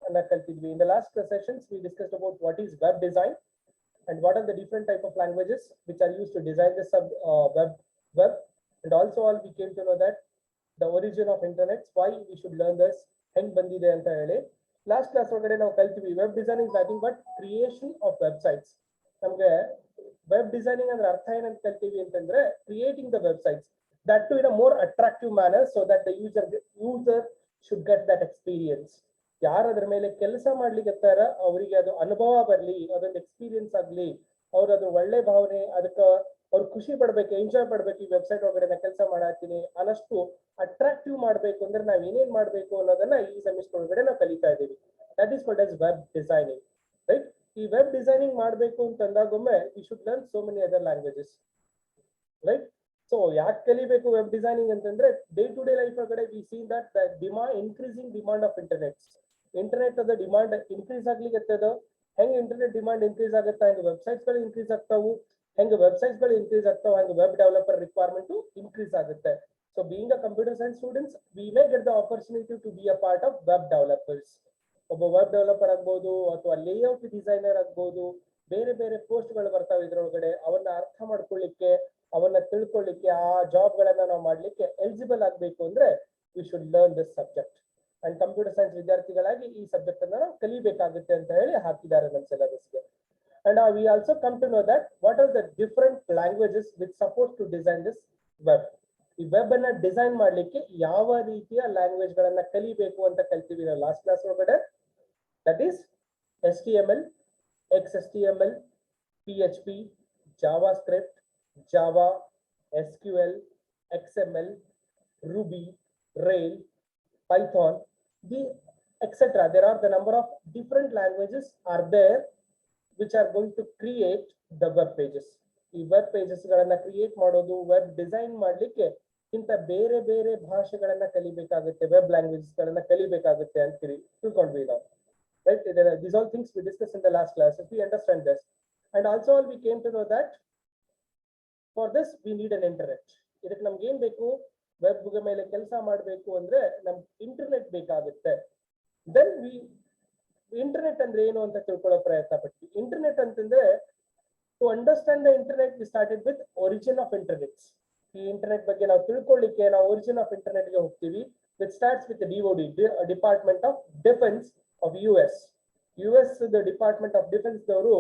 ಅನ್ನ ಕಲ್ತಿದ್ವಿ. In the last sessions we discussed about what is web design and what are the different type of languages which are used to design the web, and also all we came to know that the origin of internet, why we should learn this, ಹೆಂಗ್ ಬಂದಿದೆ ಅಂತ ಹೇಳಿ. Last class ಒಳಗಡೆ ನಾವು ಕಲ್ತೀವಿ web design is nothing but creation of websites. ನಮ್ಗೆ web designing ಅಂದ್ರೆ ಅರ್ಥ ಏನಂತ ಕಲ್ತೀವಿ ಅಂತಂದ್ರೆ creating the websites that to in a more attractive manner so that the user should get that experience. ಯಾರು ಅದ್ರ ಮೇಲೆ ಕೆಲಸ ಮಾಡ್ಲಿಕ್ಕೆ ಅವರಿಗೆ ಅದು ಅನುಭವ ಬರ್ಲಿ, ಅದೊಂದು ಎಕ್ಸ್ಪೀರಿಯನ್ಸ್ ಆಗ್ಲಿ, ಅವ್ರ ಅದ್ರ ಒಳ್ಳೆ ಭಾವನೆ, ಅದಕ್ಕೆ ಅವ್ರು ಖುಷಿ ಪಡ್ಬೇಕು, ಎಂಜಾಯ್ ಪಡ್ಬೇಕು. ಈ ವೆಬ್ಸೈಟ್ ಒಳಗಡೆ ನಾ ಕೆಲಸ ಮಾಡತ್ತೀನಿ ಅನ್ನಷ್ಟು ಅಟ್ರಾಕ್ಟಿವ್ ಮಾಡ್ಬೇಕು ಅಂದ್ರೆ ನಾವ್ ಏನೇನ್ ಮಾಡ್ಬೇಕು ಅನ್ನೋದನ್ನ ಈ ಸೆಮಿಸ್ಟರ್ ಒಳಗಡೆ ನಾವು ಕಲಿತಾ ಇದ್ದೀವಿ. That is called as web designing, right? ಈ ವೆಬ್ ಡಿಸೈನಿಂಗ್ ಮಾಡ್ಬೇಕು ಅಂತ ಅಂದಾಗೊಮ್ಮೆ we should learn so many other languages, right? So ಯಾಕೆ ಕಲಿಬೇಕು ವೆಬ್ ಡಿಸೈನಿಂಗ್ ಅಂತಂದ್ರೆ ಡೇ ಟು ಡೇ ಲೈಫ್ ಒಳಗಡೆ we seen that the demand increasing demand of internet ಅದ demand increase ಆಗ್ಲಿಕ್ಕೆ. ಹೆಂಗ್ ಇಂಟರ್ನೆಟ್ ಡಿಮಾಂಡ್ ಇನ್ಕ್ರೀಸ್ ಆಗುತ್ತಾ ಹೆಂಗ್ ವೆಬ್ಸೈಟ್ಸ್ ಗಳು ಇನ್ಕ್ರೀಸ್ ಆಗ್ತಾವು, ಹೆಂಗ್ ವೆಬ್ಸೈಟ್ಸ್ ಗಳು ಇನ್ಕ್ರೀಸ್ ಆಗ್ತಾವ ಹೆಂಗ್ ವೆಬ್ ಡೆವಲಪರ್ ರಿಕ್ವೈರ್ಮೆಂಟ್ ಇನ್ಕ್ರೀಸ್ ಆಗುತ್ತೆ. So being a computer science students we may get the opportunity to be a part of web developers. ಒಬ್ಬ ವೆಬ್ ಡೆವಲಪರ್ ಆಗ್ಬೋದು ಅಥವಾ ಲೇಔಟ್ ಡಿಸೈನರ್ ಆಗ್ಬೋದು, ಬೇರೆ ಬೇರೆ ಪೋಸ್ಟ್ ಗಳು ಬರ್ತಾವೆ ಇದ್ರೊಳಗಡೆ. ಅವನ್ನ ಅರ್ಥ ಮಾಡ್ಕೊಳ್ಳಿಕ್ಕೆ, ಅವನ್ನ ತಿಳ್ಕೊಳ್ಳಿಕ್ಕೆ, ಆ ಜಾಬ್ ಗಳನ್ನ ನಾವು ಮಾಡ್ಲಿಕ್ಕೆ ಎಲಿಜಿಬಲ್ ಆಗ್ಬೇಕು ಅಂದ್ರೆ we should learn this subject. And computer science ವಿದ್ಯಾರ್ಥಿಗಳಾಗಿ ಈ ಸಬ್ಜೆಕ್ಟ್ ಅನ್ನ ನಾವು ಕಲಿಬೇಕಾಗುತ್ತೆ ಅಂತ ಹೇಳಿ ಹಾಕಿದ್ದಾರೆ ನಮ್ಮ ಸಿಲೆಬಸ್ಗೆ. And we also come to know that what are the different languages which support to design this web. ಈ ವೆಬ್ ಅನ್ನ ಡಿಸೈನ್ ಮಾಡ್ಲಿಕ್ಕೆ ಯಾವ ರೀತಿಯ ಲ್ಯಾಂಗ್ವೇಜ್ ಗಳನ್ನ ಕಲಿಬೇಕು ಅಂತ ಕಲ್ತೀವಿ ನಾವು ಲಾಸ್ಟ್ ಕ್ಲಾಸ್ ಒಳಗಡೆ. That is HTML, XHTML, PHP, JavaScript, Java, SQL, XML, Ruby, Rail, Python, etc. There are the number of different languages are there which are going to create the web pages. ಈ web pages ಗಳನ್ನ create ಮಾಡೋದು, web design ಮಾಡ್ಲಿಕ್ಕೆ ಇಂತ ಬೇರೆ ಬೇರೆ ಭಾಷೆಗಳನ್ನ ಕಲಿಬೇಕಾಗುತ್ತೆ, web languages ಗಳನ್ನ ಕಲಿಬೇಕಾಗುತ್ತೆ ಅಂತ ತಿಳ್ಕೊಂಡ್ವಿ ನಾವು, right? These all things we discussed in the last class. If we understand this, and also we came to know that for this we need an internet. ಇದಕ್ಕೆ ನಮ್ಗೆ ಏನ್ ಬೇಕು? ವೆಬ್ ಮೇಲೆ ಕೆಲಸ ಮಾಡಬೇಕು ಅಂದ್ರೆ ನಮ್ಗೆ ಇಂಟರ್ನೆಟ್ ಬೇಕಾಗುತ್ತೆ. ದೆನ್ ಇಂಟರ್ನೆಟ್ ಅಂದ್ರೆ ಏನು ಅಂತ ತಿಳ್ಕೊಳ್ಳೋ ಪ್ರಯತ್ನ ಪಟ್ವಿ. ಇಂಟರ್ನೆಟ್ ಅಂತಂದ್ರೆ to understand the internet we started with origin of internet. ಈ ಇಂಟರ್ನೆಟ್ ಬಗ್ಗೆ ನಾವು ತಿಳ್ಕೊಳ್ಳಿಕ್ಕೆ ನಾವು origin of internet ಗೆ ಹೋಗ್ತೀವಿ, which starts with the DoD, Department of Defense of US. The Department of Defense ದವರು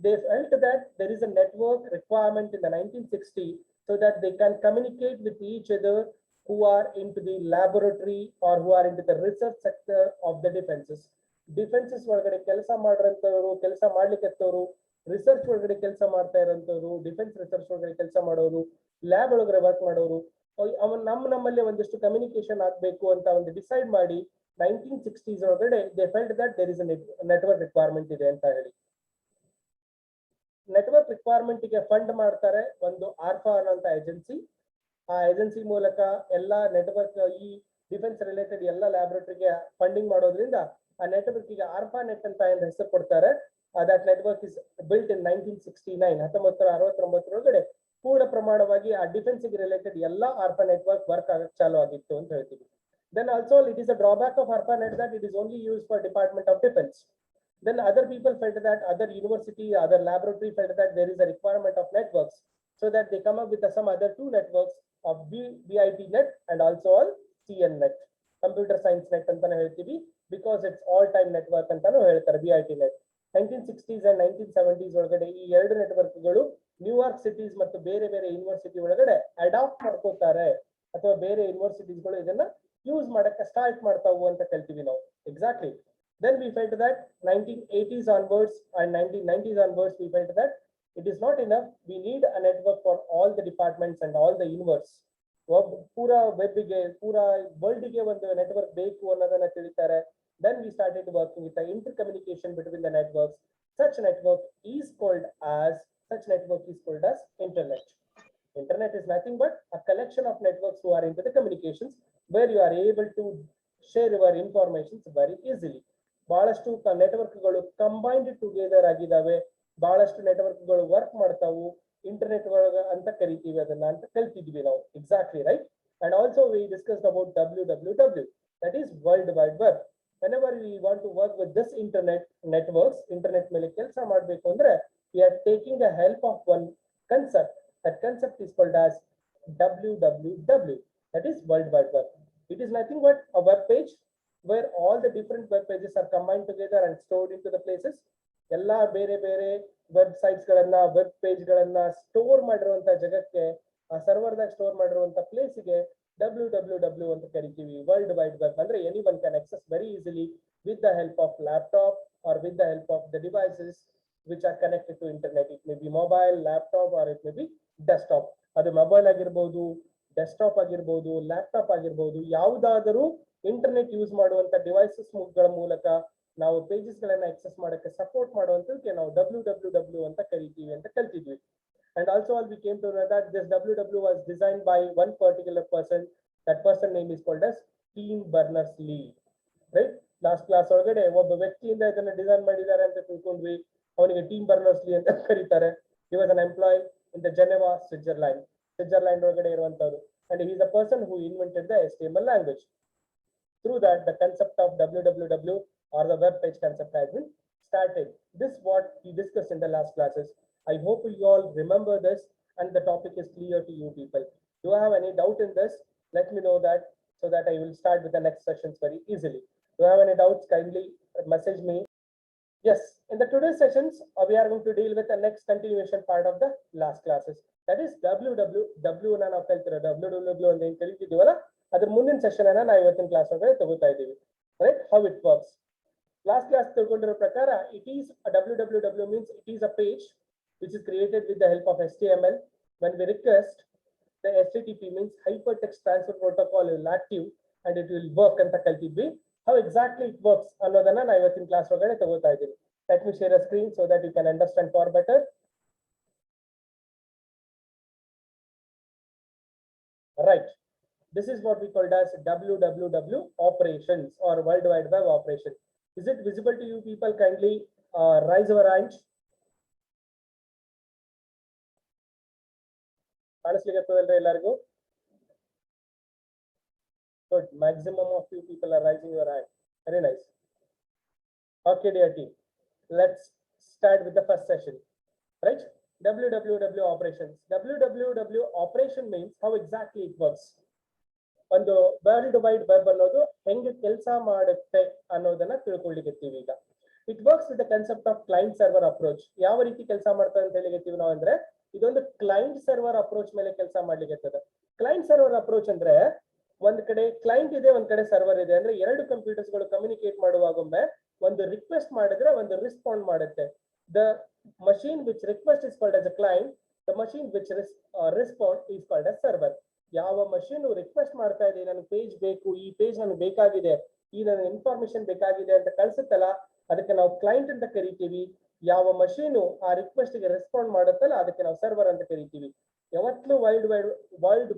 they felt that there is a network requirement in the 1960 so that they can communicate with each other who are into the laboratory or who are into the research sector of the ಡಿಫೆನ್ಸಸ್ ಒಳಗಡೆ ಕೆಲಸ ಮಾಡಿರೋಂಥವ್ರು, ಕೆಲಸ ಮಾಡ್ಲಿಕ್ಕೆ research ಒಳಗಡೆ ಕೆಲಸ ಮಾಡ್ತಾ ಇರೋಂಥವ್ರು, defence research ಒಳಗಡೆ ಕೆಲಸ ಮಾಡೋರು, ಲ್ಯಾಬ್ ಒಳಗಡೆ ವರ್ಕ್ ಮಾಡೋರು, ನಮ್ಮಲ್ಲಿ ಒಂದಿಷ್ಟು ಕಮ್ಯುನಿಕೇಶನ್ ಆಗ್ಬೇಕು ಅಂತ ಒಂದು ಡಿಸೈಡ್ ಮಾಡಿ 1960s ಒಳಗಡೆ they felt that there is a network requirement ಇದೆ ಅಂತ ಹೇಳಿ. ನೆಟ್ವರ್ಕ್ ರಿಕ್ವೈರ್ಮೆಂಟ್ ಗೆ ಫಂಡ್ ಮಾಡ್ತಾರೆ ಒಂದು ಆರ್ಫಾ ಅನ್ನೋಂಥ ಏಜೆನ್ಸಿ. ಆ ಏಜೆನ್ಸಿ ಮೂಲಕ ಎಲ್ಲಾ ನೆಟ್ವರ್ಕ್, ಈ ಡಿಫೆನ್ಸ್ ರಿಲೇಟೆಡ್ ಎಲ್ಲ ಲ್ಯಾಬೊರೇಟರಿಗೆ ಫಂಡಿಂಗ್ ಮಾಡೋದ್ರಿಂದ ಆ ನೆಟ್ವರ್ಕ್ ಗೆ ಆರ್ಫಾ ನೆಟ್ ಅಂತ ಹೆಸರು ಕೊಡ್ತಾರೆ. That network is built in 1969, 1969 ಪೂರ್ಣ ಪ್ರಮಾಣವಾಗಿ ಆ ಡಿಫೆನ್ಸ್ ಗೆ ರಿಲೇಟೆಡ್ ಎಲ್ಲಾ ಆರ್ಫಾ ನೆಟ್ವರ್ಕ್ ವರ್ಕ್ ಆಗಕ್ಕೆ ಚಾಲು ಆಗಿತ್ತು ಅಂತ ಹೇಳ್ತೀವಿ. Then also it is a drawback of ARPANET that it is only used for Department of Defense. Then other people felt that, other university, other laboratory felt that there is a requirement of networks, so that they come up with some other two networks of BIT-NET and also all CN-NET, Computer Science Net ಅಂತಾನೆ ಹೇಳ್ತೀವಿ, because it's all time network ಅಂತಾನು ಹೇಳ್ತಾರೆ BIT-NET. 1960s and 1970s ಒಳಗಡೆ ಈ ಎರಡು ನೆಟ್ವರ್ಕ್ಗಳು New York cities ಮತ್ತು ಬೇರೆ ಬೇರೆ ಯೂನಿವರ್ಸಿಟಿ ಒಳಗಡೆ ಅಡಾಪ್ಟ್ ಮಾಡ್ಕೋತಾರೆ, ಅಥವಾ ಬೇರೆ ಯೂನಿವರ್ಸಿಟೀಸ್ಗಳು ಇದನ್ನ ಯೂಸ್ ಮಾಡಕ್ಕೆ ಸ್ಟಾರ್ಟ್ ಮಾಡ್ತಾವು ಅಂತ ಕಲ್ತೀವಿ ನಾವು. Exactly. Then we felt that 1980s onwards and 1990s onwards we felt that it is not enough, we need a network for all the departments and all the universe. ಪೂರಾ ವೆಬ್ಗೆ, ಪೂರಾ ವರ್ಲ್ಡ್ಗೆ ಒಂದು network ಬೇಕು ಅನ್ನೋದನ್ನ ತಿಳಿತಾರೆ. Then we started working with the intercommunication between the networks. Such network is called as internet. Internet is nothing but a collection of networks who are into the communications, where you are able to share your information very easily. ಬಹಳಷ್ಟು ನೆಟ್ವರ್ಕ್ಗಳು combined together ಆಗಿದ್ದಾವೆ, ಬಹಳಷ್ಟು ನೆಟ್ವರ್ಕ್ಗಳು work ಮಾಡ್ತಾವು, internet ಒಳಗ ಅಂತ ಕರಿತೀವಿ ಅದನ್ನ ಅಂತ ಕಲ್ತಿದ್ವಿ ನಾವು. Exactly right. And also we discussed about WWW, that is world wide web. whenever we want to work with this internet networks, internet ಮೇಲೆ ಕೆಲಸ ಮಾಡಬೇಕು ಅಂದ್ರೆ we are taking the help of one concept. That concept is called as www, that is World Wide Web. It is nothing but a web page where all the different web pages are combined together and stored into the places. ಎಲ್ಲಾ ಬೇರೆ ಬೇರೆ websites ಗಳನ್ನ web page ಗಳನ್ನ store ಮಾಡಿರುವಂತ ಜಾಗಕ್ಕೆ ಆ server ದಾಗ store ಮಾಡಿರುವಂತ ಪ್ಲೇಸ್ಗೆ www ಅಂತ ಕರಿತೀವಿ. ವರ್ಲ್ಡ್ ವೈಡ್ ವೆಬ್ ಅಂದ್ರೆ anyone can access very easily with the help of laptop or with the help of the devices which are connected to internet. It may be mobile, laptop, or it may be desktop. ಅದು mobile ಆಗಿರ್ಬೋದು, desktop ಆಗಿರ್ಬೋದು, laptop ಆಗಿರ್ಬೋದು, ಯಾವುದಾದರೂ internet use ಮಾಡುವಂತ devices ಗಳ ಮೂಲಕ ನಾವು pages ಗಳನ್ನ ಆಕ್ಸೆಸ್ ಮಾಡಕ್ಕೆ ಸಪೋರ್ಟ್ ಮಾಡುವಂತದಕ್ಕೆ ನಾವು www ಅಂತ ಕರಿತೀವಿ ಅಂತ ಕಲ್ತಿದ್ವಿ. And also we came to know that this www was designed by one particular person. That person name is called as Tim Berners-Lee. Right? Last class ಒಳಗಡೆ ಒಬ್ಬ ವ್ಯಕ್ತಿಯಿಂದ ಇದನ್ನ ಡಿಸೈನ್ ಮಾಡಿದ್ದಾರೆ ಅಂತ ತಿಳ್ಕೊಂಡ್ವಿ. ಅವನಿಗೆ ಟೀಮ್ ಬರ್ನರ್ಸ್-ಲೀ ಅಂತ ಕರೀತಾರೆ. He was an employee in the Geneva, Switzerland. Switzerland ಒಳಗಡೆ ಇರುವಂತವರು. And he is a person who invented the HTML language. Through that, the concept of www or the web page concept has been started. This is what we discussed in the last classes. I hope you all remember this and the topic is clear to you people. Do you have any doubt in this? Let me know that so that I will start with the next sessions very easily. Do you have any doubts? Kindly message me. Yes, in the today's sessions, we are going to deal with the next continuation part of the last classes. That is www na ನಾವು ಕಲಿತಿರೋ www ಅಂತ ಏನು ಕಲಿತಿದ್ದೀವಲ್ಲ ಅದ್ರ ಮುಂದಿನ session ಅನ್ನ ನಾವು ಇವತ್ತಿನ class ಒಳಗಡೆ ತಗೋತಾ ಇದ್ದೀವಿ. Right? How it works. Last class ತಿಳ್ಕೊಂಡಿರೋ ಪ್ರಕಾರ it is a www means it is a page which is created with the help of HTML. When we request, the HTTP means hypertext transfer protocol is active and it will work ಅಂತ ಕಲ್ತಿದ್ವಿ. How exactly it works ಅನ್ನೋದನ್ನ ನಾನು ಇವತ್ತಿನ class ಒಳಗಡೆ ತಗೋತಾ ಇದ್ದೀನಿ. Let me share a screen so that you can understand far better. Right. This is what we called as www operations or World Wide Web operation. Is it visible to you people? Kindly raise your hand. ಕಾಣಿಸ್ಲಿಕ್ಕೆ ಎಲ್ಲರಿಗೂ? Good. Maximum of you people are raising your hand. Very nice. Okay, dear team. Let's start with the first session. Right? www operations. www operation means how exactly it works. ಒಂದು world wide web ಅನ್ನೋದು ಹೆಂಗೆ ಕೆಲಸ ಮಾಡುತ್ತೆ ಅನ್ನೋದನ್ನ ತಿಳ್ಕೊಳ್ಳಿಕತ್ತೀವಿ ಈಗ. It works with the concept of client server approach. ಯಾವ ರೀತಿ ಕೆಲಸ ಮಾಡ್ತದೆ ಅಂತ ಹೇಳಿಕತ್ತೀವಿ ನಾವು ಅಂದ್ರೆ ಇದೊಂದು ಕ್ಲೈಂಟ್ ಸರ್ವರ್ ಅಪ್ರೋಚ್ ಮೇಲೆ ಕೆಲಸ ಮಾಡ್ಲಿಕ್ಕೆ. ಕ್ಲೈಂಟ್ ಸರ್ವರ್ ಅಪ್ರೋಚ್ ಅಂದ್ರೆ ಒಂದ್ ಕಡೆ ಕ್ಲೈಂಟ್ ಇದೆ, ಒಂದ್ ಕಡೆ ಸರ್ವರ್ ಇದೆ. ಅಂದ್ರೆ ಎರಡು ಕಂಪ್ಯೂಟರ್ಸ್ ಗಳು ಕಮ್ಯುನಿಕೇಟ್ ಮಾಡುವಾಗೊಮ್ಮೆ ಒಂದು ರಿಕ್ವೆಸ್ಟ್ ಮಾಡಿದ್ರೆ ಒಂದು ರೆಸ್ಪಾಂಡ್ ಮಾಡುತ್ತೆ. The machine which request is called as a client, the machine which respond is called as server. ಯಾವ ಮಷೀನ್ ರಿಕ್ವೆಸ್ಟ್ ಮಾಡ್ತಾ ಇದೆ, ನನಗೆ ಪೇಜ್ ಬೇಕು, ಈ ಪೇಜ್ ನನಗೆ ಬೇಕಾಗಿದೆ, ಈ ನನ್ನ ಇನ್ಫಾರ್ಮೇಶನ್ ಬೇಕಾಗಿದೆ ಅಂತ ಕಳ್ಸುತ್ತಲ್ಲ, ಅದಕ್ಕೆ ನಾವು ಕ್ಲೈಂಟ್ ಅಂತ ಕರಿತೀವಿ. ಯಾವ ಮಷೀನು ಆ ರಿಕ್ವೆಸ್ಟ್ ಗೆ ರೆಸ್ಪಾಂಡ್ ಮಾಡುತ್ತಲ್ಲ ಅದಕ್ಕೆ ನಾವು ಸರ್ವರ್ ಅಂತ ಕರಿತೀವಿ. ಯಾವತ್ತೂ ವರ್ಲ್ಡ್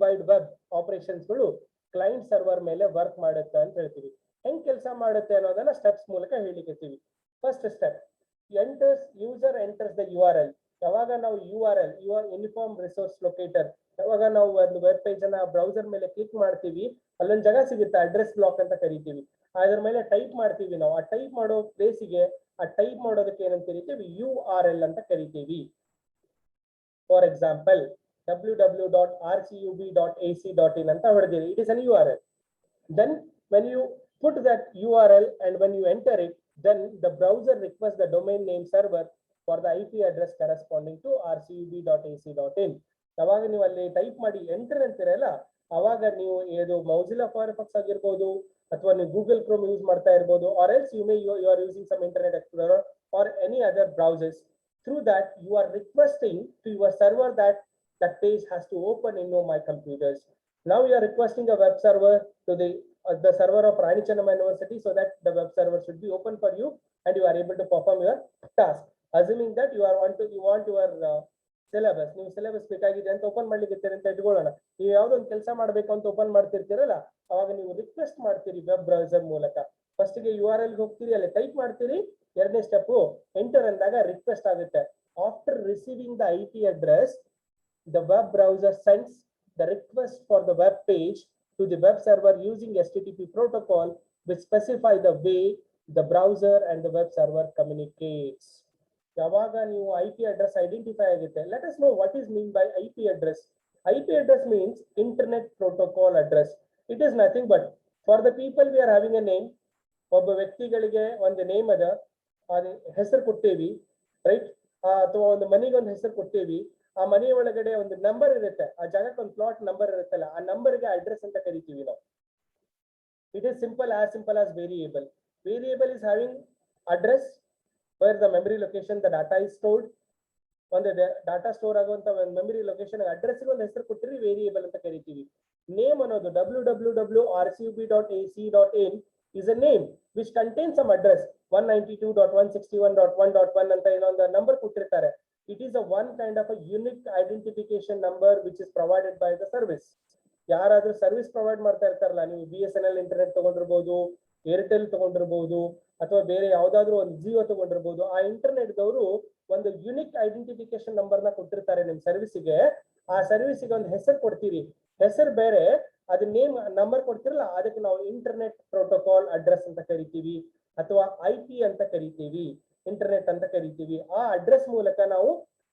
ವೈಡ್ ವೆಬ್ ಆಪರೇಷನ್ಸ್ ಗಳು ಕ್ಲೈಂಟ್ ಸರ್ವರ್ ಮೇಲೆ ವರ್ಕ್ ಮಾಡುತ್ತೆ ಅಂತ ಹೇಳ್ತೀವಿ. ಹೆಂಗ್ ಕೆಲಸ ಮಾಡುತ್ತೆ ಅನ್ನೋದನ್ನ ಸ್ಟೆಪ್ಸ್ ಮೂಲಕ ಹೇಳಿಕತ್ತೀವಿ. First step, user enters the URL. ಯಾವಾಗ ನಾವು URL ಯೂನಿಫಾರ್ಮ್ ರಿಸೋರ್ಸ್ ಲೊಕೇಟರ್, ಯಾವಾಗ ನಾವು ಒಂದು ವೆಬ್ ಪೇಜ್ ಅನ್ನ ಬ್ರೌಸರ್ ಮೇಲೆ ಕ್ಲಿಕ್ ಮಾಡ್ತೀವಿ ಅಲ್ಲೊಂದು ಜಾಗ ಸಿಗುತ್ತೆ, ಅಡ್ರೆಸ್ ಬ್ಲಾಕ್ ಅಂತ ಕರಿತೀವಿ. ಅದ್ರ ಮೇಲೆ ಟೈಪ್ ಮಾಡ್ತೀವಿ ನಾವು. ಆ ಟೈಪ್ ಮಾಡೋ ಪ್ಲೇಸಿಗೆ ಆ ಟೈಪ್ ಮಾಡೋದಕ್ಕೆ ಏನಂತ ಕರಿತೀವಿ, URL ಅಂತ ಕರಿತೀವಿ. ಫಾರ್ ಎಕ್ಸಾಂಪಲ್ www.rcub.ac.in ಅಂತ ಹೊಡೆದಿರಿ, it is an URL. Then when you put that URL and when you enter it, then the browser requests the domain name server for the IP address corresponding to rcub.ac.in. ಯಾವಾಗ ನೀವು ಅಲ್ಲಿ type ಮಾಡಿ enter ಅಂತಿರಲ್ಲ, ಅವಾಗ ನೀವು ಏದು ಮೌಜಿಲಾ Firefox ಆಗಿರ್ಬೋದು ಅಥವಾ ನೀವು Google Chrome use ಮಾಡ್ತಾ ಇರ್ಬೋದು, or else you are using some internet explorer or any other browsers. Through that you are requesting to your server that page has to open in my computers. Now you are requesting a web server to the server of Rani Chennamma University so that the web server should be open for you and you are able to perform your task. Assuming that you want your syllabus, ನೀವು syllabus ಬೇಕಾಗಿದೆ ಅಂತ open ಮಾಡ್ಲಿಕ್ಕೆ ಅಂತ ಇಟ್ಕೊಳ್ಳೋಣ. ನೀವು ಯಾವ್ದೊಂದು ಕೆಲಸ ಮಾಡ್ಬೇಕು ಅಂತ ಓಪನ್ ಮಾಡ್ತಿರ್ತೀರಲ್ಲ, ಅವಾಗ ನೀವು ರಿಕ್ವೆಸ್ಟ್ ಮಾಡ್ತೀರಿ ವೆಬ್ ಬ್ರೌಸರ್ ಮೂಲಕ. ಫಸ್ಟ್ ಗೆ URL ಹೋಗ್ತೀರಿ, ಅಲ್ಲಿ ಟೈಪ್ ಮಾಡ್ತೀರಿ. ಎರಡನೇ ಸ್ಟೆಪ್ ಎಂಟರ್ ಅಂದಾಗ ರಿಕ್ವೆಸ್ಟ್ ಆಗುತ್ತೆ. After receiving the IP address, the web browser sends the request for the web page to the web server using HTTP protocol which specify the way the browser and the web server communicates. ಯಾವಾಗ ನೀವು IP address identify ಆಗುತ್ತೆ, let us know what is mean by IP address. IP address means internet protocol address. It is nothing but for the people we are having a name. ಒಬ್ಬ ವ್ಯಕ್ತಿಗಳಿಗೆ ಒಂದು name ಅದ, ಹೆಸರು ಕೊಡ್ತೇವಿ, right? ಅಥವಾ ಒಂದು ಮನೆಗೆ ಒಂದು ಹೆಸರು ಕೊಡ್ತೇವಿ, ಆ ಮನೆ ಒಳಗಡೆ ಒಂದು ನಂಬರ್ ಇರುತ್ತೆ, ಆ ಜಾಗಕ್ಕೆ ಒಂದು ಪ್ಲಾಟ್ ನಂಬರ್ ಇರುತ್ತಲ್ಲ, ಆ ನಂಬರ್ಗೆ ಅಡ್ರೆಸ್ ಅಂತ ಕರಿತೀವಿ ನಾವು. It is simple as variable. Variable is having address where the memory location the data is stored. ಒಂದು ಡಾಟಾ ಸ್ಟೋರ್ ಆಗುವಂತ ಒಂದು ಮೆಮರಿ ಲೊಕೇಶನ್ ಅಡ್ರೆಸ್ ಒಂದು ಹೆಸರು ಕೊಟ್ಟಿರಿ, ವೇರಿಯೇಬಲ್ ಅಂತ ಕರಿತೀವಿ. ನೇಮ್ ಅನ್ನೋದು www.rcub.ac.in is a name which contains some address 192.161.1.1 ಅಂತ ಇನ್ನೊಂದು ನಂಬರ್ ಕೊಟ್ಟಿರ್ತಾರೆ. It is a one kind of a unique identification number which is provided by the service. ಯಾರಾದ್ರೂ ಸರ್ವಿಸ್ ಪ್ರೊವೈಡ್ ಮಾಡ್ತಾ ಇರ್ತಾರಲ್ಲ, ನೀವು BSNL ಇಂಟರ್ನೆಟ್ ತಗೊಂಡಿರ್ಬೋದು, ಏರ್ಟೆಲ್ ತಗೊಂಡಿರ್ಬೋದು, ಅಥವಾ ಬೇರೆ ಯಾವ್ದಾದ್ರು ಒಂದು ಜಿಯೋ ತಗೊಂಡಿರ್ಬೋದು, ಆ ಇಂಟರ್ನೆಟ್ ದವರು ಒಂದು ಯುನಿಕ್ ಐಡೆಂಟಿಫಿಕೇಶನ್ ನಂಬರ್ ನ ಕೊಟ್ಟಿರ್ತಾರೆ ನಿಮ್ ಸರ್ವಿಸ್ಗೆ. ಆ ಸರ್ವಿಸ್ಗೆ ಒಂದು ಹೆಸರು ಕೊಡ್ತೀರಿ, ಹೆಸರು ಬೇರೆ, ಅದ್ ನೇಮ್ ನಂಬರ್ ಕೊಡ್ತಿರಲ್ಲ, ಅದಕ್ಕೆ ನಾವು ಇಂಟರ್ನೆಟ್ ಪ್ರೋಟೋಕಾಲ್ ಅಡ್ರೆಸ್ ಅಂತ ಕರಿತೀವಿ, ಅಥವಾ IP ಅಂತ ಕರಿತೀವಿ, ಇಂಟರ್ನೆಟ್ ಅಂತ ಕರಿತೀವಿ. ಆ ಅಡ್ರೆಸ್ ಮೂಲಕ ನಾವು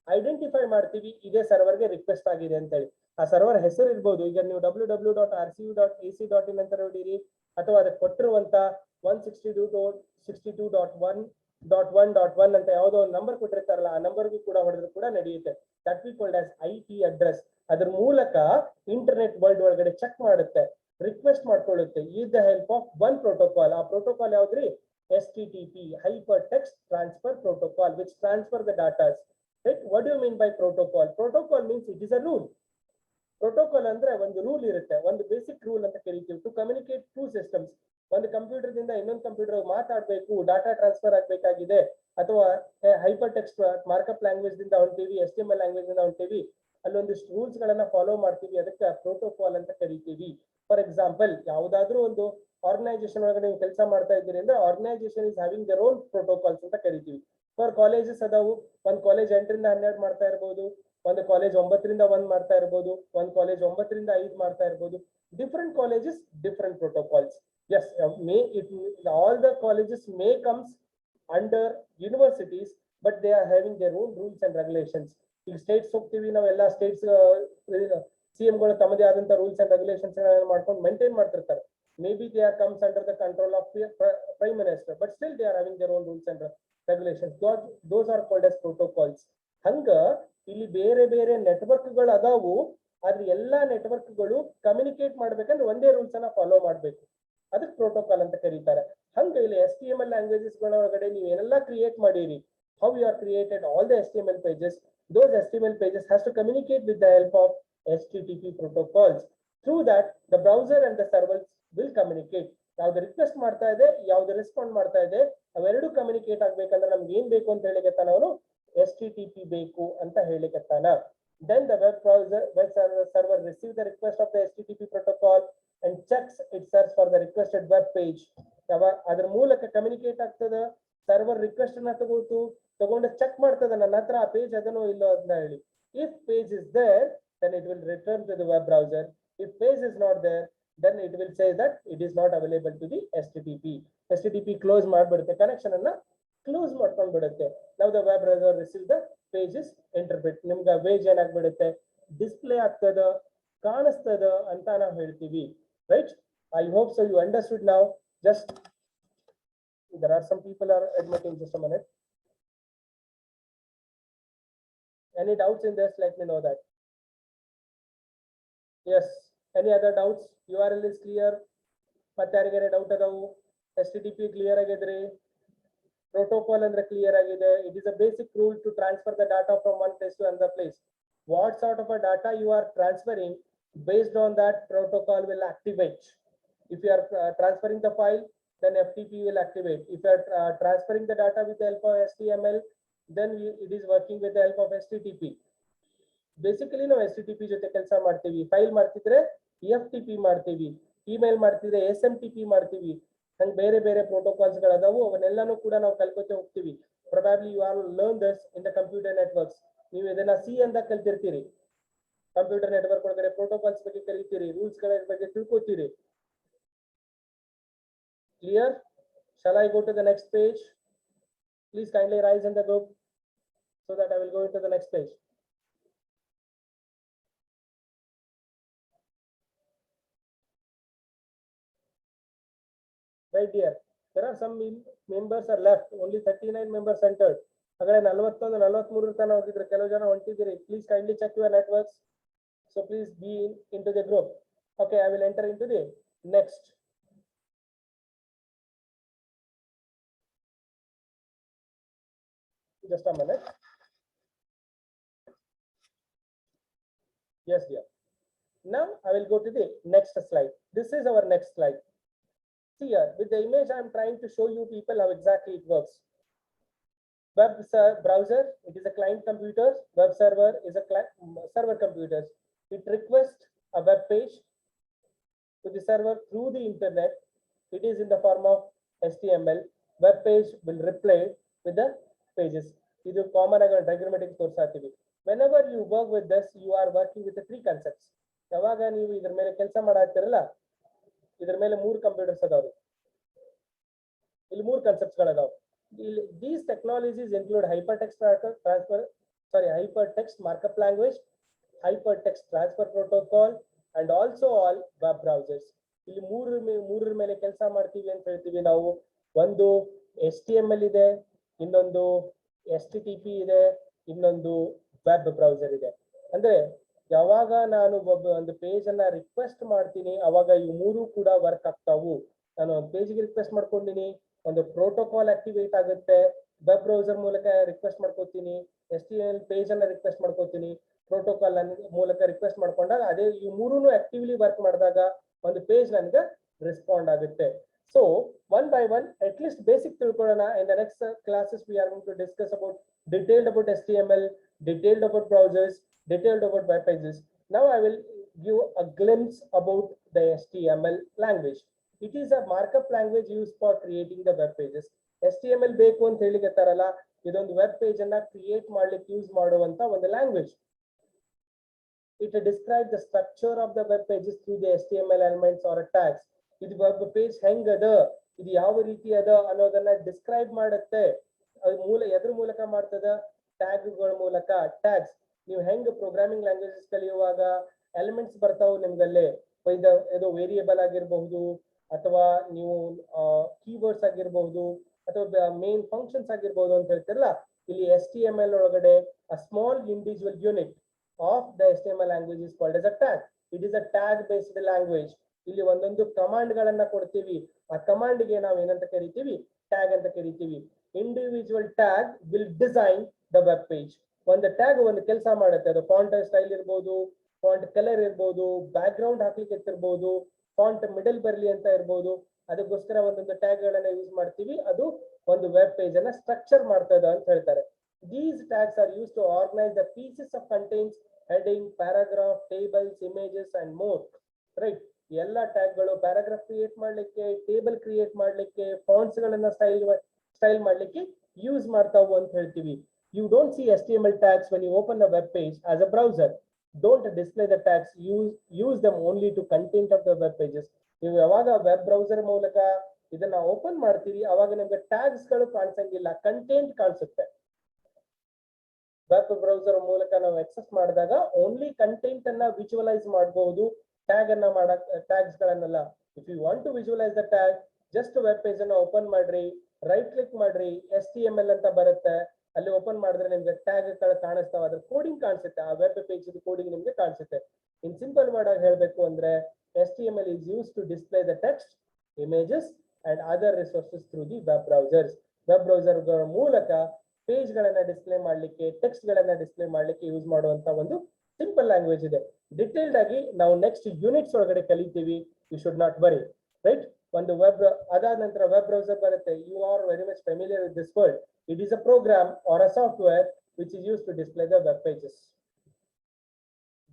ಐಡೆಂಟಿಫೈ ಮಾಡ್ತೀವಿ ಇದೇ ಸರ್ವರ್ಗೆ ರಿಕ್ವೆಸ್ಟ್ ಆಗಿದೆ ಅಂತ ಹೇಳಿ. ಆ ಸರ್ವರ್ ಹೆಸರು ಇರ್ಬೋದು, ಈಗ ನೀವು www.rcu.ac.in ಅಂತ ನೋಡಿರಿ, ಅಥವಾ ಅದಕ್ಕೆ ಕೊಟ್ಟಿರುವಂತ 162.162.1.1.1 ಅಂತ ಯಾವುದೋ ಒಂದು ನಂಬರ್ ಕೊಟ್ಟಿರ್ತಾರಲ್ಲ, ಆ ನಂಬರ್ಗೂ ಕೂಡ ಹೊಡೆದ್ರು ಕೂಡ ನಡೆಯುತ್ತೆ. That we called as IP address. ಅದ್ರ ಮೂಲಕ ಇಂಟರ್ನೆಟ್ ವರ್ಲ್ಡ್ ಒಳಗಡೆ ಚೆಕ್ ಮಾಡುತ್ತೆ, ರಿಕ್ವೆಸ್ಟ್ ಮಾಡ್ಕೊಳ್ಳುತ್ತೆ with the help of one protocol. ಆ ಪ್ರೋಟೋಕಾಲ್ ಯಾವ್ದ್ರಿ? HTTP, hyper text transfer protocol, which transfer the datas. Right? What do you mean by protocol? Protocol means it is a rule. Protocol ಅಂದ್ರೆ ಒಂದು rule ಇರುತ್ತೆ, ಒಂದು basic rule ಅಂತ ಕರಿತೀವಿ. To communicate two systems, ಒಂದು computer ದಿಂದ ಇನ್ನೊಂದು computer ಮಾತಾಡ್ಬೇಕು, ಡಾಟಾ ಟ್ರಾನ್ಸ್ಫರ್ ಆಗ್ಬೇಕಾಗಿದೆ, ಅಥವಾ ಹೈಪರ್ ಟೆಕ್ಸ್ಟ್ ಮಾರ್ಕಪ್ ಲ್ಯಾಂಗ್ವೇಜ್ ದಿಂದ ಹೊಂಟೀವಿ, HTML ಲ್ಯಾಂಗ್ವೇಜ್ ದಿಂದ ಹೊಂಟೀವಿ, ಅಲ್ಲೊಂದಿಷ್ಟು ರೂಲ್ಸ್ ಗಳನ್ನ ಫಾಲೋ ಮಾಡ್ತೀವಿ, ಅದಕ್ಕೆ ಪ್ರೋಟೋಕಾಲ್ ಅಂತ ಕರಿತೀವಿ. ಫಾರ್ ಎಕ್ಸಾಂಪಲ್, ಯಾವ್ದಾದ್ರು ಒಂದು ಆರ್ಗನೈಸೇಷನ್ ಒಳಗಡೆ ನೀವು ಕೆಲಸ ಮಾಡ್ತಾ ಇದ್ದೀರಿ ಅಂದ್ರೆ, organisation is having their own protocols ಅಂತ ಕರಿತೀವಿ. ಫಾರ್ ಕಾಲೇಜಸ್ ಅದಾವು, ಒಂದು ಕಾಲೇಜ್ 8 ರಿಂದ 12 ಮಾಡ್ತಾ ಇರ್ಬೋದು, ಒಂದು ಕಾಲೇಜ್ 9 ರಿಂದ 1 ಮಾಡ್ತಾ ಇರ್ಬೋದು, ಒಂದು ಕಾಲೇಜ್ 9 ರಿಂದ 5 ಮಾಡ್ತಾ ಇರ್ಬೋದು. Different colleges, different protocols. Yes, all the colleges may comes under universities, but they are having their own rules and regulations. ಈಗ ಸ್ಟೇಟ್ಸ್ ಹೋಗ್ತೀವಿ, ನಾವೆಲ್ಲ ಸ್ಟೇಟ್ಸ್ CM ಗಳು ತಮ್ಮದೇ ಆದಂತ ರೂಲ್ಸ್ ಅಂಡ್ ರೆಗ್ಯುಲೇಷನ್ಸ್ ಮಾಡ್ಕೊಂಡು ಮೇಂಟೈನ್ ಮಾಡ್ತಿರ್ತಾರೆ. May be they are comes under the control of prime minister, but still they are having their own rules and regulations. Those are called as protocols. ಹಂಗ ಇಲ್ಲಿ ಬೇರೆ ಬೇರೆ network ಗಳು ಅದಾವು, ಆದ್ರೆ ಎಲ್ಲಾ ನೆಟ್ವರ್ಕ್ ಗಳು ಕಮ್ಯುನಿಕೇಟ್ ಮಾಡ್ಬೇಕಂದ್ರೆ ಒಂದೇ ರೂಲ್ಸ್ ಅನ್ನ ಫಾಲೋ ಮಾಡ್ಬೇಕು, ಅದಕ್ಕೆ ಪ್ರೋಟೋಕಾಲ್ ಅಂತ ಕರೀತಾರೆ. ಹಂಗ ಇಲ್ಲಿ HTML ಲ್ಯಾಂಗ್ವೇಜಸ್ ಗಳ ಒಳಗಡೆ ನೀವು ಏನೆಲ್ಲ ಕ್ರಿಯೇಟ್ ಮಾಡಿರಿ, how you are created all the HTML pages, those HTML pages has to communicate with the help of HTTP protocols. Through that the browser and the servers will communicate. ಯಾವ್ದು request ಮಾಡ್ತಾ ಇದೆ, ಯಾವ್ದು respond ಮಾಡ್ತಾ ಇದೆ, ಅವೆರಡು communicate ಆಗ್ಬೇಕಂದ್ರೆ ನಮ್ಗೆ ಏನ್ ಬೇಕು ಅಂತ ಹೇಳಿಕತ್ತಾನ ಅವನು, HTTP ಬೇಕು ಅಂತ ಹೇಳಿಕತ್ತಾನ. Then the web server receive the request of the HTTP protocol and checks it search for the requested web page. ಅದ್ರ ಮೂಲಕ ಕಮ್ಯುನಿಕೇಟ್ ಆಗ್ತದ. ಸರ್ವರ್ ರಿಕ್ವೆಸ್ಟ್ ಅನ್ನ ತಗೊಂಡು ಚೆಕ್ ಮಾಡ್ತದ, ನನ್ನ ಹತ್ರ ಆ ಪೇಜ್ ಅದನೋ ಇಲ್ಲೋ ಅಂತ ಹೇಳಿ. If page is there, then it will return to the web browser. If page is not there, then it will say that it is not available to the HTTP. HTTP close ಮಾಡ್ಬಿಡುತ್ತೆ, connection ಅನ್ನ close ಮಾಡ್ಕೊಂಡ್ ಬಿಡುತ್ತೆ. Now the web browser receive the pages interpret. ನಿಮ್ಗೆ page ಏನಾಗ್ಬಿಡುತ್ತೆ, display ಆಗ್ತದ, ಕಾಣಿಸ್ತದ ಅಂತ ನಾವು ಹೇಳ್ತೀವಿ. Right? I hope so you understood now. Just there are some people are admitting. Just a minute. Any doubts in this? Let me know that. Yes. Any other doubts? URL is clear. ಮತ್ತೆ ಯಾರಿಗಾರೆ doubt ಅದಾವು? HTTP clear ಆಗಿದ್ರಿ, protocol ಅಂದ್ರೆ clear ಆಗಿದೆ. It is a basic rule to transfer the data from one place to another place. What sort of a data you are transferring, based on that protocol will activate. If you are transferring the file, then FTP will activate. If you are transferring the data with the help of HTML, then it is working with the help of HTTP. Basically ನಾವು HTTP ಜೊತೆ ಕೆಲಸ ಮಾಡ್ತೀವಿ. File ಮಾಡ್ತಿದ್ರೆ EFTP ಮಾಡ್ತೀವಿ, email ಮಾಡ್ತಿದ್ರೆ SMTP ಮಾಡ್ತೀವಿ. ಹಂಗ ಬೇರೆ ಬೇರೆ ಪ್ರೋಟೋಕಾಲ್ಸ್ ಗಳದಾವು, ಅವನ್ನೆಲ್ಲಾನು ಕೂಡ ನಾವು ಕಲ್ಕೋತೆ ಹೋಗ್ತೀವಿ. Probably you are learn this in the computer networks. ನೀವು ಇದನ್ನ C ಅಂತ ಕಲ್ತಿರ್ತೀರಿ, ಕಂಪ್ಯೂಟರ್ ನೆಟ್ವರ್ಕ್ ಒಳಗಡೆ ಪ್ರೋಟೋಕಾಲ್ಸ್ ಬಗ್ಗೆ ಕಲಿತೀರಿ, ರೂಲ್ಸ್ ಗಳ ಬಗ್ಗೆ ತಿಳ್ಕೊತೀರಿ. Clear? Shall I go to the next page? Please kindly rise in the group so that I will go into the next page. Right dear, there are some members are left, only 39 members entered. Agare 41 43 ತನ ಹೋಗಿದ್ರೆ ಕೆಲವು ಜನ ಹೊಂಟಿದ್ದೀರಿ. Please kindly check your networks. So please be into the group. Okay, I will enter into the next. Just a minute. Yes, dear. Now I will go to the next slide. This is our next slide. See here, with the image I am trying to show you people how exactly it works. Web browser, it is a client computer. Web server is a server computers. It requests a web page to the server through the internet. It is in the form of HTML. Web page will reply with the pages. This is common diagrammatic ತೋರಿಸ್ತೀವಿ. Whenever you work with this, you are working with the three concepts. ಯಾವಾಗ ನೀವು ಇದರ ಮೇಲೆ ಕೆಲಸ ಮಾಡಾಕ್ತಿರಲ್ಲ, ಇದರ ಮೇಲೆ ಮೂರು computers ಅದಾವೆ. ಇಲ್ಲಿ ಮೂರು concepts ಗಳದಾವೆ. These technologies include hypertext markup language, hypertext transfer protocol, and also all web browsers. ಇಲ್ಲಿ ಮೂರರ ಮೇಲೆ ಕೆಲಸ ಮಾಡ್ತೀವಿ ಅಂತ ಹೇಳ್ತೀವಿ ನಾವು. ಒಂದು HTML ಇದೆ, ಇನ್ನೊಂದು HTTP ಇದೆ, ಇನ್ನೊಂದು ವೆಬ್ ಬ್ರೌಸರ್ ಇದೆ. ಅಂದ್ರೆ ಯಾವಾಗ ನಾನು ಒಂದು ಪೇಜ್ ಅನ್ನ ರಿಕ್ವೆಸ್ಟ್ ಮಾಡ್ತೀನಿ ಅವಾಗ ಇವು ಮೂರು ಕೂಡ ವರ್ಕ್ ಆಗ್ತಾವು. ನಾನು ಒಂದು ಪೇಜ್ಗೆ ರಿಕ್ವೆಸ್ಟ್ ಮಾಡ್ಕೊಂಡಿನಿ, ಒಂದು ಪ್ರೋಟೋಕಾಲ್ ಆಕ್ಟಿವೇಟ್ ಆಗುತ್ತೆ, ವೆಬ್ ಬ್ರೌಸರ್ ಮೂಲಕ ರಿಕ್ವೆಸ್ಟ್ ಮಾಡ್ಕೋತೀನಿ, HTML ಪೇಜ್ ಅನ್ನ ರಿಕ್ವೆಸ್ಟ್ ಮಾಡ್ಕೋತೀನಿ, ಪ್ರೋಟೋಕಾಲ್ ಮೂಲಕ ರಿಕ್ವೆಸ್ಟ್ ಮಾಡ್ಕೊಂಡಾಗ ಅದೇ ಈ ಮೂರೂನು ಆಕ್ಟಿವ್ಲಿ ವರ್ಕ್ ಮಾಡಿದಾಗ ಒಂದು ಪೇಜ್ ನನಗೆ ರೆಸ್ಪಾಂಡ್ ಆಗುತ್ತೆ. So one by one, at least basic ತಿಳ್ಕೊಳ್ಳೋಣ. In the next classes we are going to discuss about detailed about HTML, detailed about browsers, detailed about web pages. Now I will give a glimpse about the HTML language. It is a markup language used for creating the web pages. HTML ಬೇಕು ಅಂತ ಹೇಳಿಕತ್ತಾರಲ್ಲ, ಇದೊಂದು web page ಅನ್ನ create ಮಾಡ್ಲಿಕ್ಕೆ use ಮಾಡುವಂತ ಒಂದು language. It describes the structure of the web pages through the HTML elements or tags. ಇದು web page ಹೆಂಗದ, ಇದು ಯಾವ ರೀತಿ ಅದ ಅನ್ನೋದನ್ನ ಡಿಸ್ಕ್ರೈಬ್ ಮಾಡುತ್ತೆ. ಅದು ಎದ್ರ ಮೂಲಕ ಮಾಡ್ತದ? ಟ್ಯಾಗ್ಗಳ ಮೂಲಕ. ಟ್ಯಾಗ್ಸ್ ನೀವು ಹೆಂಗ್ ಪ್ರೋಗ್ರಾಮಿಂಗ್ ಲ್ಯಾಂಗ್ವೇಜಸ್ ಕಲಿಯುವಾಗ ಎಲಿಮೆಂಟ್ಸ್ ಬರ್ತಾವು ನಿಮ್ಗಲ್ಲೇ, ಇದು ವೇರಿಯೇಬಲ್ ಆಗಿರಬಹುದು, ಅಥವಾ ನೀವು ಕೀವರ್ಡ್ಸ್ ಆಗಿರಬಹುದು, ಅಥವಾ ಮೇನ್ ಫಂಕ್ಷನ್ಸ್ ಆಗಿರ್ಬಹುದು ಅಂತ ಹೇಳ್ತಿರಲ್ಲ. ಇಲ್ಲಿ HTML ಒಳಗಡೆ a small individual unit of the HTML language is called as a tag. It is a tag based language. ಇಲ್ಲಿ ಒಂದೊಂದು ಕಮಾಂಡ್ ಗಳನ್ನ ಕೊಡ್ತೀವಿ, ಆ ಕಮಾಂಡ್ ಗೆ ನಾವು ಏನಂತ ಕರಿತೀವಿ? ಟ್ಯಾಗ್ ಅಂತ ಕರಿತೀವಿ. Individual tag will design the web page. ಒಂದು ಟ್ಯಾಗ್ ಒಂದು ಕೆಲಸ ಮಾಡುತ್ತೆ. ಅದು ಫಾಂಟ್ ಸ್ಟೈಲ್ ಇರ್ಬೋದು, ಫಾಂಟ್ ಕಲರ್ ಇರ್ಬೋದು, ಬ್ಯಾಕ್ ಗ್ರೌಂಡ್ ಹಾಕ್ಲಿಕ್ಕೆ ಇರ್ಬೋದು, ಫಾಂಟ್ ಮಿಡಲ್ ಬರ್ಲಿ ಅಂತ ಇರ್ಬೋದು. ಅದಕ್ಕೋಸ್ಕರ ಒಂದೊಂದು ಟ್ಯಾಗ್ ಗಳನ್ನ ಯೂಸ್ ಮಾಡ್ತೀವಿ. ಅದು ಒಂದು ವೆಬ್ ಪೇಜ್ ಅನ್ನ ಸ್ಟ್ರಕ್ಚರ್ ಮಾಡ್ತದ ಅಂತ ಹೇಳ್ತಾರೆ. These tags are used to organize the pieces of contents, heading, paragraph, tables, images and more. Right? ಎಲ್ಲ ಟ್ಯಾಗ್ಗಳು ಪ್ಯಾರಾಗ್ರಾಫ್ ಕ್ರಿಯೇಟ್ ಮಾಡ್ಲಿಕ್ಕೆ, ಟೇಬಲ್ ಕ್ರಿಯೇಟ್ ಮಾಡ್ಲಿಕ್ಕೆ, ಫಾಂಟ್ಸ್ ಗಳನ್ನ ಸ್ಟೈಲ್ ಮಾಡ್ಲಿಕ್ಕೆ ಯೂಸ್ ಮಾಡ್ತಾವು ಅಂತ ಹೇಳ್ತೀವಿ. You don't see HTML tags when you open a web page as a browser. Don't display the tags. Use them only to content of the web pages. ನೀವು ಯಾವಾಗ web browser ಮೂಲಕ ಇದನ್ನ open ಮಾಡ್ತೀರಿ ಅವಾಗ ನಿಮ್ಗೆ ಟ್ಯಾಗ್ಸ್ ಗಳು ಕಾಣಿಸಂಗಿಲ್ಲ, content ಕಾಣಿಸುತ್ತೆ. ವೆಬ್ ಬ್ರೌಸರ್ ಮೂಲಕ ನಾವು ಆಕ್ಸೆಸ್ ಮಾಡಿದಾಗ ಓನ್ಲಿ ಕಂಟೆಂಟ್ ಅನ್ನ ವಿಜುವಲೈಸ್ ಮಾಡಬಹುದು, ಟ್ಯಾಗ್ ಅನ್ನ ಟ್ಯಾಗ್ಸ್ ಗಳನ್ನೆಲ್ಲ. If you want to visualise the tag, just web page ಅನ್ನ ಓಪನ್ ಮಾಡ್ರಿ, ರೈಟ್ ಕ್ಲಿಕ್ ಮಾಡ್ರಿ, HTML ಅಂತ ಬರುತ್ತೆ, ಅಲ್ಲಿ ಓಪನ್ ಮಾಡಿದ್ರೆ ನಿಮ್ಗೆ ಟ್ಯಾಗ್ ಗಳು ಕಾಣಿಸ್ತಾವ, ಅದ್ರ ಕೋಡಿಂಗ್ ಕಾಣಿಸುತ್ತೆ, ಆ ವೆಬ್ ಪೇಜ್ ಕೋಡಿಂಗ್ ನಿಮ್ಗೆ ಕಾಣಿಸುತ್ತೆ. ಇನ್ ಸಿಂಪಲ್ ವರ್ಡ್ ಆಗಿ ಹೇಳ್ಬೇಕು ಅಂದ್ರೆ HTML is used to display the text, images and other resources through the web browsers. Web browser ಗಳ ಮೂಲಕ ಪೇಜ್ ಗಳನ್ನ ಡಿಸ್ಪ್ಲೇ ಮಾಡ್ಲಿಕ್ಕೆ, ಟೆಕ್ಸ್ಟ್ ಗಳನ್ನ ಡಿಸ್ಪ್ಲೇ ಮಾಡ್ಲಿಕ್ಕೆ ಯೂಸ್ ಮಾಡುವಂತ ಒಂದು ಸಿಂಪಲ್ ಲ್ಯಾಂಗ್ವೇಜ್ ಇದೆ. ಡಿಟೇಲ್ಡ್ ಆಗಿ ನಾವು ನೆಕ್ಸ್ಟ್ ಯೂನಿಟ್ಸ್ ಒಳಗಡೆ ಕಲಿತೀವಿ. You should not worry. Right? ಒಂದು ವೆಬ್ ಅದಾದ ನಂತರ ವೆಬ್ ಬ್ರೌಸರ್ ಬರುತ್ತೆ. You are very much familiar with this word. It is a program or a software which is used to display the web pages.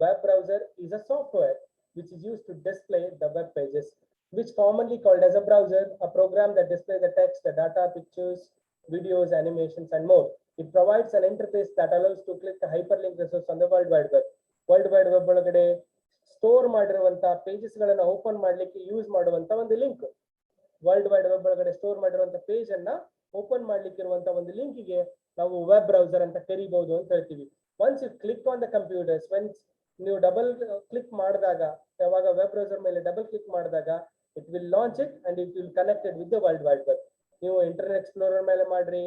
Web browser is a software which is used to display the web pages, which commonly called as a browser, a program that displays the text, the data, pictures, videos, animations, and more. It provides an interface that allows to click a hyperlink resource on the World Wide Web. World Wide Web ಒಳಗಡೆ store ಮಾಡಿರುವಂತ pages ಗಳನ್ನ open ಮಾಡ್ಲಿಕ್ಕೆ use ಮಾಡುವಂತ ಒಂದು link. World wide web ಒಳಗಡೆ store ಮಾಡಿರುವಂತ page ಅನ್ನ open ಮಾಡ್ಲಿಕ್ಕೆ ಇರುವಂತ ಒಂದು ಲಿಂಕ್ಗೆ ನಾವು ವೆಬ್ ಬ್ರೌಸರ್ ಅಂತ ಕರಿಬಹುದು ಅಂತ ಹೇಳ್ತೀವಿ. Once you click on the computers, once ನೀವು ಡಬಲ್ ಕ್ಲಿಕ್ ಮಾಡಿದಾಗ, ಯಾವಾಗ ವೆಬ್ ಬ್ರೌಸರ್ ಮೇಲೆ ಡಬಲ್ ಕ್ಲಿಕ್ ಮಾಡಿದಾಗ it will launch it and it will connected with the world wide web. ನೀವು ಇಂಟರ್ನೆಟ್ ಎಕ್ಸ್ಪ್ಲೋರರ್ ಮೇಲೆ ಮಾಡ್ರಿ,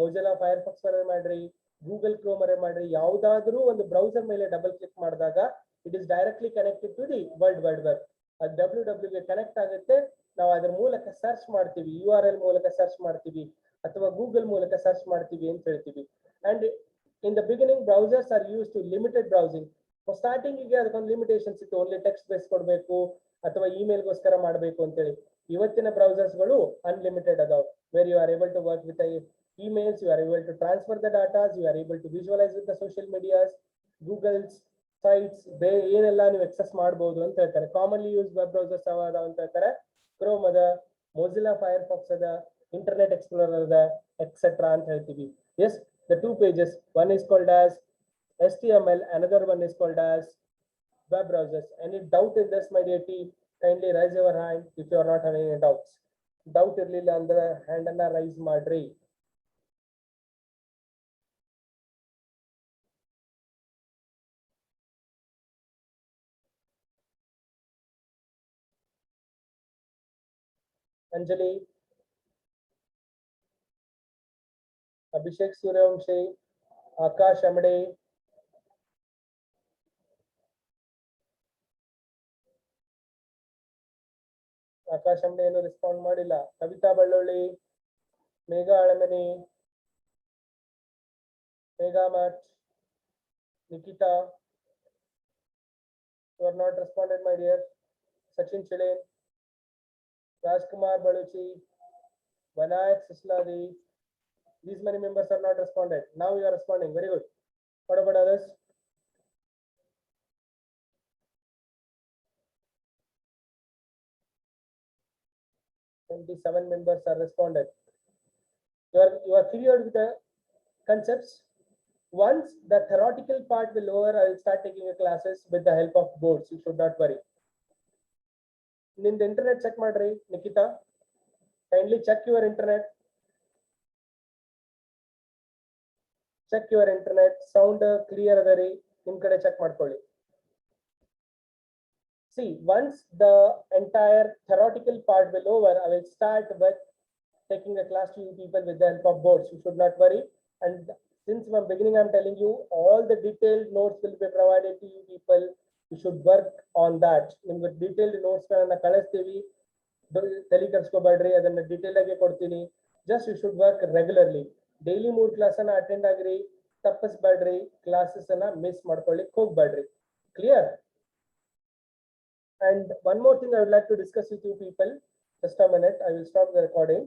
ಮೊಜಿಲ್ಲಾ ಫೈರ್ಫಾಕ್ಸ್ ಮೇಲೆ ಮಾಡ್ರಿ, ಗೂಗಲ್ ಕ್ರೋಮ್ ಮೇಲೆ ಮಾಡ್ರಿ, ಯಾವ್ದಾದ್ರೂ ಒಂದು ಬ್ರೌಸರ್ ಮೇಲೆ ಡಬಲ್ ಕ್ಲಿಕ್ ಮಾಡಿದಾಗ it is directly connected to the world wide web. ಅದು WWW ಗೆ ಕನೆಕ್ಟ್ ಆಗುತ್ತೆ. ನಾವು ಅದ್ರ ಮೂಲಕ ಸರ್ಚ್ ಮಾಡ್ತೀವಿ, URL ಮೂಲಕ ಸರ್ಚ್ ಮಾಡ್ತೀವಿ ಅಥವಾ ಗೂಗಲ್ ಮೂಲಕ ಸರ್ಚ್ ಮಾಡ್ತೀವಿ ಅಂತ ಹೇಳ್ತೀವಿ. And in the beginning browsers are use to limited browsing. Starting ಗೆ ಅದಕ್ಕೊಂದು ಲಿಮಿಟೇಷನ್ಸ್ ಇತ್ತು, ಓನ್ಲಿ ಟೆಕ್ಸ್ಟ್ ಬೇಸ್ ಕೊಡಬೇಕು ಅಥವಾ ಇಮೇಲ್ಗೋಸ್ಕರ ಮಾಡಬೇಕು ಅಂತೇಳಿ. ಇವತ್ತಿನ ಬ್ರೌಸರ್ಸ್ಗಳು ಅನ್ಲಿಮಿಟೆಡ್ ಅದಾವ, where you are able to work with emails, you are able to transfer the data, you are able to visualize with the social medias, Google's sites, ಏನೆಲ್ಲ ನೀವು ಎಕ್ಸೆಸ್ ಮಾಡಬಹುದು ಅಂತ ಹೇಳ್ತಾರೆ. ಕಾಮನ್ಲಿ ಯೂಸ್ ವೆಬ್ ಬ್ರೌಸರ್ಸ್ ಅದಾವ ಅಂತ ಹೇಳ್ತಾರೆ. Chrome ಅದ, Mozilla Firefox ಅದ, ಇಂಟರ್ನೆಟ್ ಎಕ್ಸ್ಪ್ಲೋರರ್ ಅದ, ಎಕ್ಸೆಟ್ರಾ ಅಂತ ಹೇಳ್ತೀವಿ. Yes, the two pages, one is called as HTML, another one is called as web browsers. Any doubt in this, my dear team? Kindly raise your hand if you are not having any doubts. Doubt ಇರ್ಲಿಲ್ಲ ಅಂದ್ರೆ hand ಅನ್ನ rice ಮಾಡ್ರಿ. ಅಂಜಲಿ, ಅಭಿಷೇಕ್ ಸೂರ್ಯವಂಶಿ, ಆಕಾಶ್ ಅಮಡೆ, ಏನು respond ಮಾಡಿಲ್ಲ. Kavita ಬಳ್ಳೊಳ್ಳಿ, Megha ಅಳಮನಿ, Megha Math, Nikhita, you are not responded, my dear. Sachin Chilen, Rajkumar Baluchi, Vanayak Sisladi, these many members are not responded. Now you are responding, very good. What about others? Seven members are responded. You are clear with the concepts. Once the theoretical part will over, I will start taking your classes with the help of boards. You should not worry. Nimd internet check madri, Nikita. Kindly check your internet. Check your internet. Sound clear adari. Nim kade check madಕೊಳ್ಳಿ. See, once the entire theoretical part will over, I will start with taking the class to you people with the help of boards. You should not worry. And since from beginning I'm telling you, all the detailed notes will be provided to you people. You should work on that. ನಿಮ್ಗೆ detailed notes ಗಳನ್ನ ಕಳಿಸ್ತೀವಿ, ತಲೆ ಕೆಡಿಸ್ಕೋಬೇಡ್ರಿ, ಅದನ್ನ detail ಆಗಿ ಕೊಡ್ತೀನಿ. Just you should work regularly. Daily 3 class ಅನ್ನ attend ಆಗ್ರಿ, ತಪ್ಪಿಸ್ಬೇಡ್ರಿ, classes ಅನ್ನ miss ಮಾಡ್ಕೊಳ್ಳಿಕ್ ಹೋಗ್ಬೇಡ್ರಿ. Clear? And one more thing I would like to discuss with you people. Just a minute, I will stop the recording.